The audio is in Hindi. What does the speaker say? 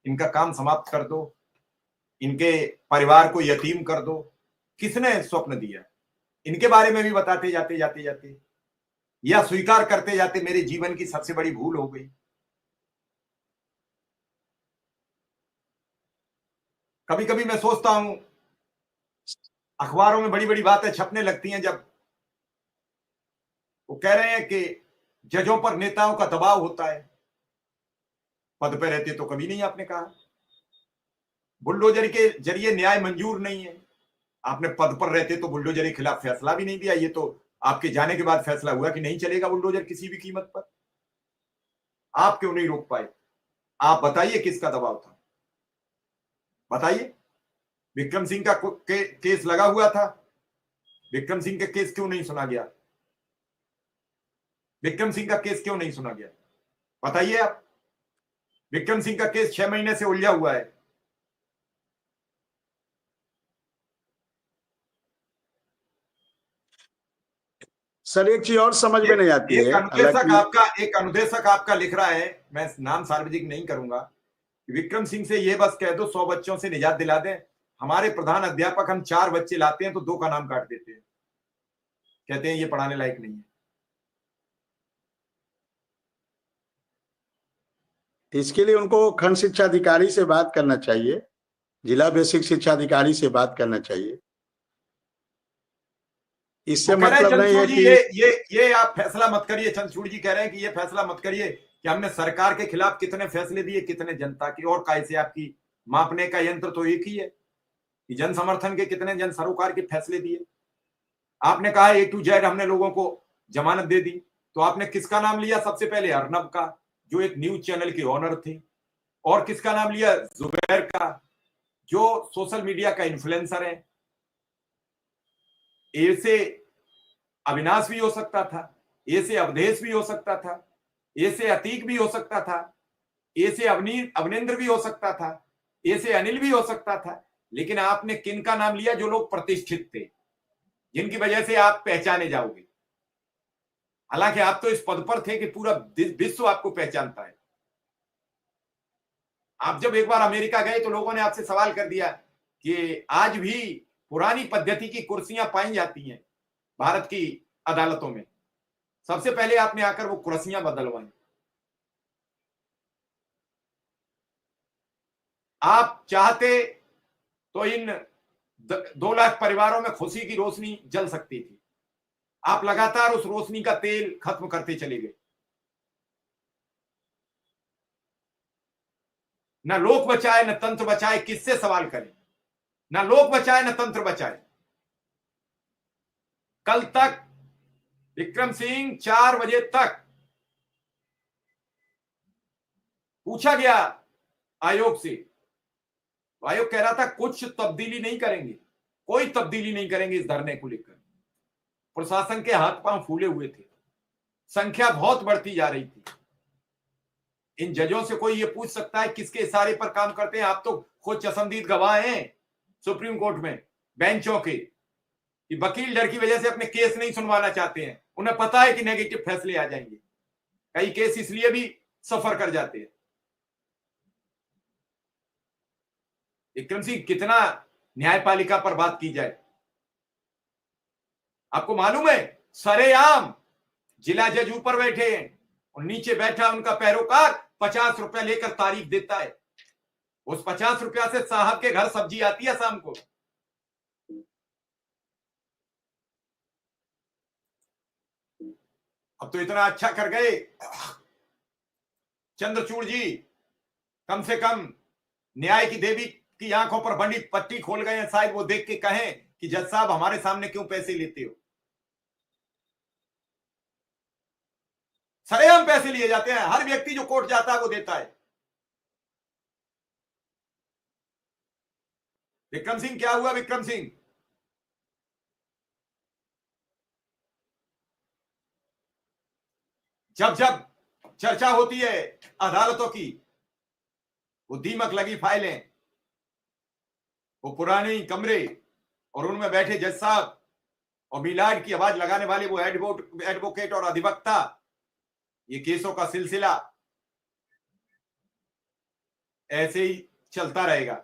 इनका काम समाप्त कर दो, इनके परिवार को यतीम कर दो। किसने स्वप्न दिया? इनके बारे में भी बताते जाते जाते जाते या स्वीकार करते जाते मेरे जीवन की सबसे बड़ी भूल हो गई। कभी कभी मैं सोचता हूं, अखबारों में बड़ी बड़ी बातें छपने लगती हैं, जब वो कह रहे हैं कि जजों पर नेताओं का दबाव होता है। पद पे रहते तो कभी नहीं आपने कहा। बुलडोजर के जरिए न्याय मंजूर नहीं है। आपने पद पर रहते तो बुलडोजर के खिलाफ फैसला भी नहीं दिया। ये तो आपके जाने के बाद फैसला हुआ कि नहीं चलेगा बुलडोजर किसी भी कीमत पर। आप क्यों नहीं रोक पाए? आप बताइए किसका दबाव था, बताइए। विक्रम सिंह का केस लगा हुआ था, विक्रम सिंह का केस क्यों नहीं सुना गया? विक्रम सिंह का केस क्यों नहीं सुना गया? बताइए आप। विक्रम सिंह का केस 6 महीने से उलझा हुआ है। सर एक चीज और समझ में नहीं आती है। एक अनुदेशक आपका लिख रहा है, मैं नाम सार्वजनिक नहीं करूंगा, विक्रम सिंह से ये बस कह दो 100 बच्चों से निजात दिला दें। हमारे प्रधान अध्यापक हम 4 बच्चे लाते हैं तो 2 का नाम काट देते हैं, कहते हैं ये पढ़ाने लायक नहीं है। इसके लिए उनको खंड शिक्षा अधिकारी से बात करना चाहिए, जिला बेसिक शिक्षा अधिकारी से बात करना चाहिए। इससे मतलब नहीं है कि ये आप फैसला मत करिए। चंद्रचूड़ जी कह रहे हैं कि ये फैसला मत करिए कि हमने सरकार के खिलाफ कितने फैसले दिए, कितने जनता की, और कैसे आपकी मापने का यंत्र तो एक ही है कि जन समर्थन के कितने जन सरोकार के फैसले दिए। आपने कहा A to Z हमने लोगों को जमानत दे दी, तो आपने किसका नाम लिया? सबसे पहले अर्नब का, जो एक न्यूज चैनल के ओनर थे, और किसका नाम लिया? जुबैर का, जो सोशल मीडिया का इन्फ्लुएंसर है। ए से अविनाश भी हो सकता था, ए से अवधेश भी हो सकता था, ए से अतीक भी हो सकता था, ए से अवनिंद्र भी हो सकता था, ए से अनिल भी हो सकता था। लेकिन आपने किन का नाम लिया? जो लोग प्रतिष्ठित थे, जिनकी वजह से आप पहचाने जाओगे। हालांकि आप तो इस पद पर थे कि पूरा विश्व आपको पहचानता है। आप जब एक बार अमेरिका गए तो लोगों ने आपसे सवाल कर दिया कि आज भी पुरानी पद्धति की कुर्सियां पाई जाती हैं भारत की अदालतों में। सबसे पहले आपने आकर वो कुर्सियां बदलवाई। आप चाहते तो इन 2 लाख परिवारों में खुशी की रोशनी जल सकती थी। आप लगातार उस रोशनी का तेल खत्म करते चले गए। न लोक बचाए न तंत्र बचाए, किससे सवाल करें? न लोक बचाए न तंत्र बचाए। कल तक विक्रम सिंह 4 बजे तक पूछा गया आयोग से, आयोग कह रहा था कुछ तब्दीली नहीं करेंगे, कोई तब्दीली नहीं करेंगे इस धरने को लेकर। प्रशासन के हाथ पांव फूले हुए थे, संख्या बहुत बढ़ती जा रही थी। इन जजों से कोई ये पूछ सकता है किसके इशारे पर काम करते हैं? आप तो खुद चशमदीद गवाह हैं सुप्रीम कोर्ट में बेंचों के, कि वकील डर की वजह से अपने केस नहीं सुनवाना चाहते हैं। उन्हें पता है कि नेगेटिव फैसले आ जाएंगे। कई केस इसलिए भी सफर कर जाते हैं। विक्रम सिंह, कितना न्यायपालिका पर बात की जाए? आपको मालूम है सरेआम जिला जज ऊपर बैठे हैं और नीचे बैठा उनका पैरोकार 50 रुपया लेकर तारीख देता है। उस 50 रुपया से साहब के घर सब्जी आती है शाम को। अब तो इतना अच्छा कर गए चंद्रचूड़ जी, कम से कम न्याय की देवी की आंखों पर बनी पट्टी खोल गए हैं। शायद वो देख के कहें कि जज साहब हमारे सामने क्यों पैसे लेते हो? सरेआम पैसे लिए जाते हैं। हर व्यक्ति जो कोर्ट जाता है वो देता है। विक्रम सिंह क्या हुआ? विक्रम सिंह जब जब चर्चा होती है अदालतों की, वो दीमक लगी फाइलें, वो पुराने कमरे और उनमें बैठे जज साहब और मिलाड की आवाज लगाने वाले वो एडवोकेट और अधिवक्ता, ये केसों का सिलसिला। ऐसे ही चलता रहेगा।